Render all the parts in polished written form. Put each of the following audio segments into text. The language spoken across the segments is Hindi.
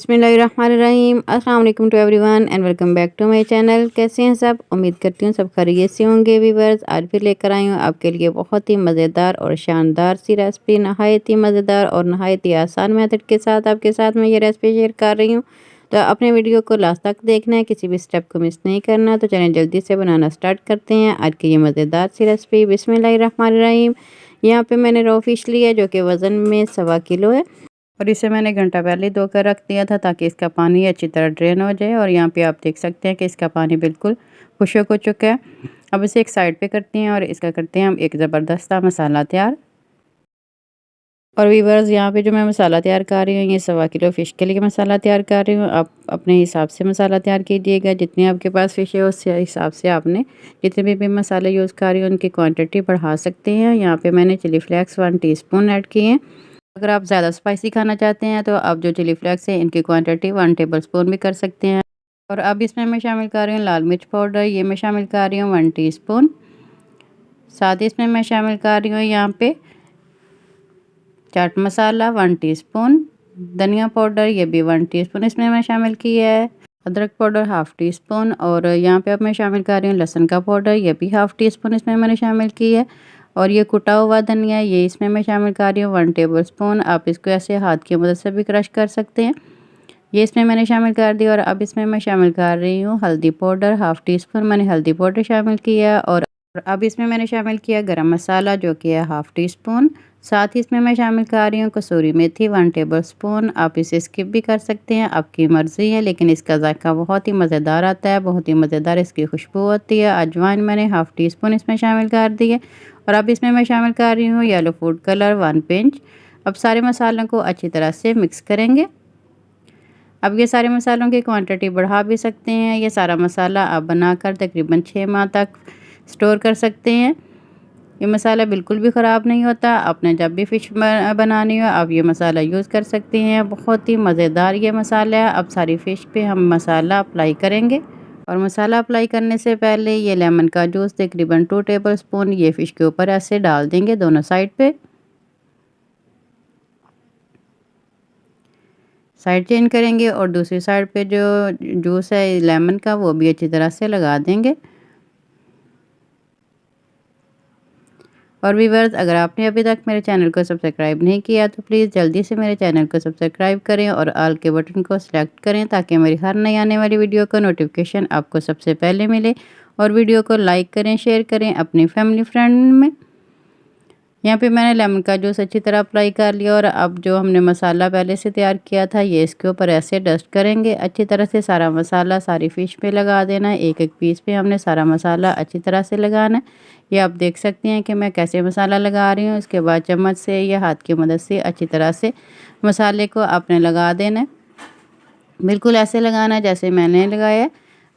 बिस्मिल्लाहिर्रहमानिर्रहीम। अस्सलाम वालेकुम to everyone and welcome back to my channel. कैसे हैं सब? उम्मीद करती हूँ सब खैरियत से होंगे। व्यूअर्स, आज फिर लेकर आई हूँ आपके लिए बहुत ही मज़ेदार और शानदार सी रेसिपी, नहायत ही मज़ेदार और नहायत ही आसान मेथड के साथ आपके साथ मैं ये रेसिपी शेयर कर रही हूँ। तो अपने वीडियो को लास्ट तक देखना है, किसी भी स्टेप को मिस नहीं करना। तो चलें जल्दी से बनाना स्टार्ट करते हैं आज की ये मज़ेदार सी रेसिपी। बिस्मिल्लाहिर्रहमानिर्रहीम। यहाँ पे मैंने रॉ फिश लिया है जो कि वज़न में 1.25 किलो है और इसे मैंने घंटा पहले धोकर रख दिया था ताकि इसका पानी अच्छी तरह ड्रेन हो जाए। और यहाँ पे आप देख सकते हैं कि इसका पानी बिल्कुल खुश्क हो चुका है। अब इसे एक साइड पे करते हैं और इसका करते हैं हम एक ज़बरदस्त सा मसाला तैयार। और वीवर्स, यहाँ पे जो मैं मसाला तैयार कर रही हूँ ये 1.25 किलो फ़िश के लिए मसाला तैयार कर रही हूँ। आप अपने हिसाब से मसाला तैयार कीजिएगा, जितनी आपके पास फ़िश है उस हिसाब से आपने जितने भी मसाले यूज़ कर रही हूँ उनकी क्वांटिटी बढ़ा सकते हैं। यहाँ पे मैंने चिली फ्लेक्स 1 टीस्पून ऐड किए हैं। अगर आप ज़्यादा स्पाइसी खाना चाहते हैं तो आप जो चिली फ्लेक्स है इनकी क्वांटिटी 1 टेबलस्पून भी कर सकते हैं। और अब इसमें मैं शामिल कर रही हूँ लाल मिर्च पाउडर, ये मैं शामिल कर रही हूँ 1 टीस्पून। साथ ही इसमें मैं शामिल कर रही हूँ यहाँ पे चाट मसाला 1 टीस्पून, धनिया पाउडर ये भी 1 टीस्पून इसमें मैं शामिल किया है, अदरक पाउडर 1/2 टीस्पून। और यहाँ पे अब मैं शामिल कर रही हूँ लहसुन का पाउडर, ये भी 1/2 टीस्पून इसमें मैंने शामिल किया है। और ये कुटा हुआ धनिया ये इसमें मैं शामिल कर रही हूँ 1 टेबलस्पून। आप इसको ऐसे हाथ की मदद से भी क्रश कर सकते हैं। ये इसमें मैंने शामिल कर दिया। और अब इसमें मैं शामिल कर रही हूँ हल्दी पाउडर 1/2 टीस्पून, मैंने हल्दी पाउडर शामिल किया। और अब इसमें मैंने शामिल किया गरम मसाला जो कि है 1/2 टीस्पून। साथ ही इसमें मैं शामिल कर रही हूँ कसूरी मेथी 1 टेबलस्पून। आप इसे स्किप भी कर सकते हैं, आपकी मर्ज़ी है, लेकिन इसका जायका बहुत ही मज़ेदार आता है, बहुत ही मज़ेदार इसकी खुशबू होती है। अजवाइन मैंने 1/2 टीस्पून इसमें शामिल कर दी है। और अब इसमें मैं शामिल कर रही हूँ येलो फूड कलर 1 पिंच। अब सारे मसालों को अच्छी तरह से मिक्स करेंगे। अब ये सारे मसालों की क्वांटिटी बढ़ा भी सकते हैं। ये सारा मसाला आप बनाकर तकरीबन 6 माह तक स्टोर कर सकते हैं। ये मसाला बिल्कुल भी ख़राब नहीं होता। आपने जब भी फ़िश बनानी हो आप ये मसाला यूज़ कर सकते हैं। बहुत ही मज़ेदार ये मसाला है। अब सारी फ़िश पे हम मसाला अप्लाई करेंगे। और मसाला अप्लाई करने से पहले ये लेमन का जूस तकरीबन 2 टेबलस्पून ये फ़िश के ऊपर ऐसे डाल देंगे दोनों साइड पे। साइड चेंज करेंगे और दूसरी साइड पे जो जूस है लेमन का वो भी अच्छी तरह से लगा देंगे। और व्यूअर्स, अगर आपने अभी तक मेरे चैनल को सब्सक्राइब नहीं किया तो प्लीज़ जल्दी से मेरे चैनल को सब्सक्राइब करें और ऑल के बटन को सिलेक्ट करें ताकि मेरी हर नई आने वाली वीडियो का नोटिफिकेशन आपको सबसे पहले मिले। और वीडियो को लाइक करें, शेयर करें अपनी फैमिली फ्रेंड में। यहाँ पे मैंने लेमन का जूस अच्छी तरह अप्लाई कर लिया। और अब जो हमने मसाला पहले से तैयार किया था ये इसके ऊपर ऐसे डस्ट करेंगे। अच्छी तरह से सारा मसाला सारी फ़िश पे लगा देना है। एक एक पीस पे हमने सारा मसाला अच्छी तरह से लगाना है। ये आप देख सकते हैं कि मैं कैसे मसाला लगा रही हूँ। इसके बाद चम्मच से या हाथ की मदद से अच्छी तरह से मसाले को आपने लगा देना है। बिल्कुल ऐसे लगाना है जैसे मैंने लगाया।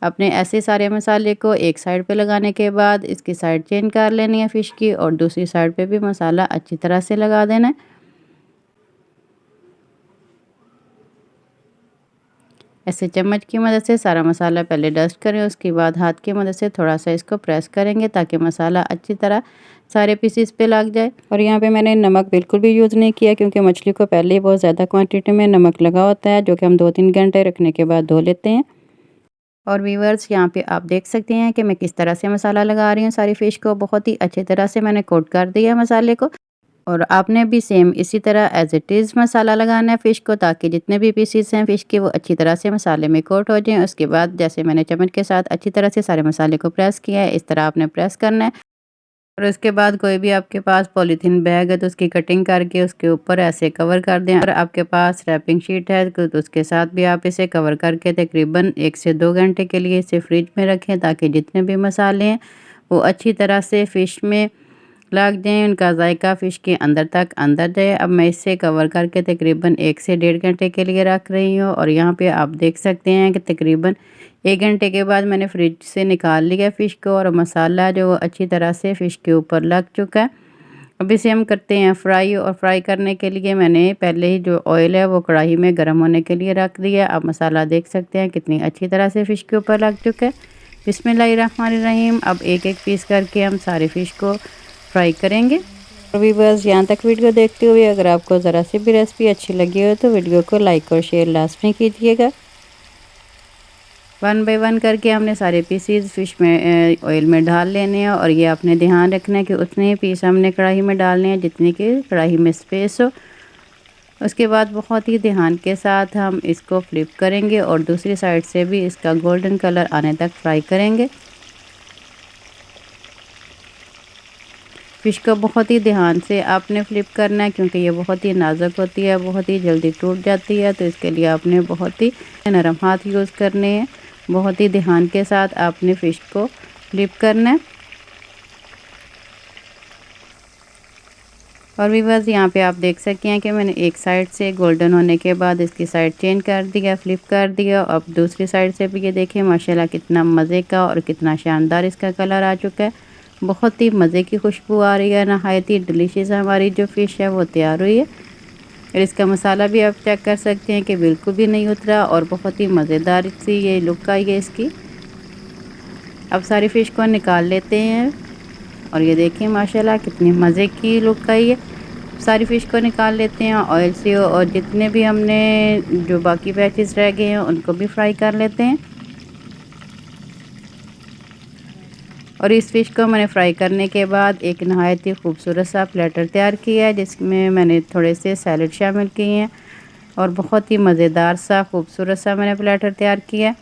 अपने ऐसे सारे मसाले को एक साइड पे लगाने के बाद इसकी साइड चेंज कर लेनी है फ़िश की और दूसरी साइड पे भी मसाला अच्छी तरह से लगा देना है। ऐसे चम्मच की मदद से सारा मसाला पहले डस्ट करें, उसके बाद हाथ की मदद से थोड़ा सा इसको प्रेस करेंगे ताकि मसाला अच्छी तरह सारे पीसेस पे लग जाए। और यहाँ पे मैंने नमक बिल्कुल भी यूज़ नहीं किया क्योंकि मछली को पहले ही बहुत ज़्यादा क्वांटिटी में नमक लगा होता है जो कि हम 2-3 घंटे रखने के बाद धो लेते हैं। और व्यूअर्स, यहाँ पे आप देख सकते हैं कि मैं किस तरह से मसाला लगा रही हूँ सारी फ़िश को। बहुत ही अच्छी तरह से मैंने कोट कर दिया है मसाले को। और आपने भी सेम इसी तरह एज़ इट इज़ मसाला लगाना है फ़िश को ताकि जितने भी पीसेस हैं फ़िश के वो अच्छी तरह से मसाले में कोट हो जाएँ। उसके बाद जैसे मैंने चम्मच के साथ अच्छी तरह से सारे मसाले को प्रेस किया है, इस तरह आपने प्रेस करना है। और उसके बाद कोई भी आपके पास पॉलीथीन बैग है तो उसकी कटिंग करके उसके ऊपर ऐसे कवर कर दें। और आपके पास रैपिंग शीट है तो उसके साथ भी आप इसे कवर करके तकरीबन 1 से 2 घंटे के लिए इसे फ्रिज में रखें ताकि जितने भी मसाले हैं वो अच्छी तरह से फ़िश में लग जाएँ, उनका जायका फ़िश के अंदर तक अंदर जाए। अब मैं इसे कवर करके तकरीबन 1 से 1.5 घंटे के लिए रख रही हूँ। और यहाँ पे आप देख सकते हैं कि तकरीबन 1 घंटे के बाद मैंने फ्रिज से निकाल लिया फ़िश को और मसाला जो अच्छी तरह से फ़िश के ऊपर लग चुका है। अब इसे हम करते हैं फ्राई। और फ्राई करने के लिए मैंने पहले ही जो ऑयल है वो कढ़ाई में गर्म होने के लिए रख दिया। अब मसाला देख सकते हैं कितनी अच्छी तरह से फ़िश के ऊपर लग चुका है। बिस्मिल्लाहिर्रहमानिर्रहीम। अब एक एक पीस करके हम सारी फ़िश को फ्राई करेंगे। व्यूअर्स यहाँ तक वीडियो देखते हुए अगर आपको ज़रा सी भी रेसिपी अच्छी लगी हो तो वीडियो को लाइक और शेयर लाजमी कीजिएगा। 1 बाय 1 करके हमने सारे पीसीज फ़िश में ऑयल में डाल लेने हैं और ये आपने ध्यान रखना है कि उतने ही पीस हमने कढ़ाई में डालने हैं जितनी कि कढ़ाई में स्पेस हो। उसके बाद बहुत ही ध्यान के साथ हम इसको फ्लिप करेंगे और दूसरी साइड से भी इसका गोल्डन कलर आने तक फ्राई करेंगे। फ़िश को बहुत ही ध्यान से आपने फ्लिप करना है क्योंकि ये बहुत ही नाजुक होती है, बहुत ही जल्दी टूट जाती है, तो इसके लिए आपने बहुत ही नरम हाथ यूज़ करने हैं। बहुत ही ध्यान के साथ आपने फ़िश को फ्लिप करना है। और व्यूअर्स यहाँ पे आप देख सकते हैं कि मैंने एक साइड से गोल्डन होने के बाद इसकी साइड चेंज कर दिया, फ्लिप कर दिया। अब दूसरी साइड से भी ये देखें माशाल्लाह कितना मज़े का और कितना शानदार इसका कलर आ चुका है। बहुत ही मज़े की खुशबू आ रही है, नहायत ही डिलीशियस हमारी जो फ़िश है वो तैयार हुई है। और इसका मसाला भी आप चेक कर सकते हैं कि बिल्कुल भी नहीं उतरा और बहुत ही मज़ेदार सी ये लुक आई है इसकी। अब सारी फ़िश को निकाल लेते हैं और ये देखिए माशाल्लाह कितनी मज़े की लुक आई है। सारी फ़िश को निकाल लेते हैं ऑयल से और जितने भी हमने जो बाकी बैचेस रह गए हैं उनको भी फ्राई कर लेते हैं। और इस फ़िश को मैंने फ्राई करने के बाद एक नहायत ही खूबसूरत सा प्लेटर तैयार किया है जिसमें मैंने थोड़े से सैलड शामिल किए हैं और बहुत ही मज़ेदार सा खूबसूरत सा मैंने प्लेटर तैयार किया है।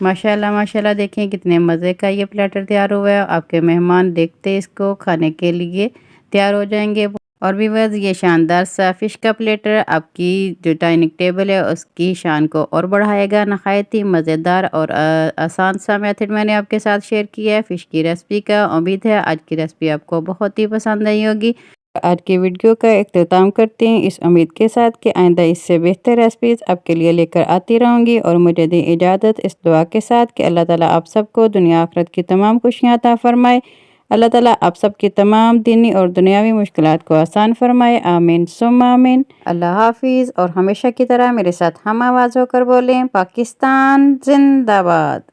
माशाल्लाह माशाल्लाह देखें कितने मज़े का ये प्लेटर तैयार हुआ है। आपके मेहमान देखते इसको खाने के लिए तैयार हो जाएंगे। और भी बस ये शानदार सा फ़िश का प्लेटर आपकी जो डाइनिंग टेबल है उसकी शान को और बढ़ाएगा। नहायत ही मज़ेदार और आसान सा मेथड मैंने आपके साथ शेयर किया है फ़िश की रेसिपी का। उम्मीद है आज की रेसिपी आपको बहुत ही पसंद आई होगी। आज की वीडियो का इख्तिताम करते हैं इस उम्मीद के साथ कि आइंदा इससे बेहतर रेसिपीज़ आपके लिए लेकर आती रहूँगी। और मुझे दें इजाज़त इस दुआ के साथ कि अल्लाह ताला आप सबको दुनिया आखिरत की तमाम खुशियाँ अता फ़रमाए। अल्लाह ताला आप सबकी तमाम दीनी और दुनियावी मुश्किलात को आसान फरमाए। आमीन सुम्मा आमीन। अल्लाह हाफिज़। और हमेशा की तरह मेरे साथ हम आवाज़ होकर बोलें, पाकिस्तान जिंदाबाद।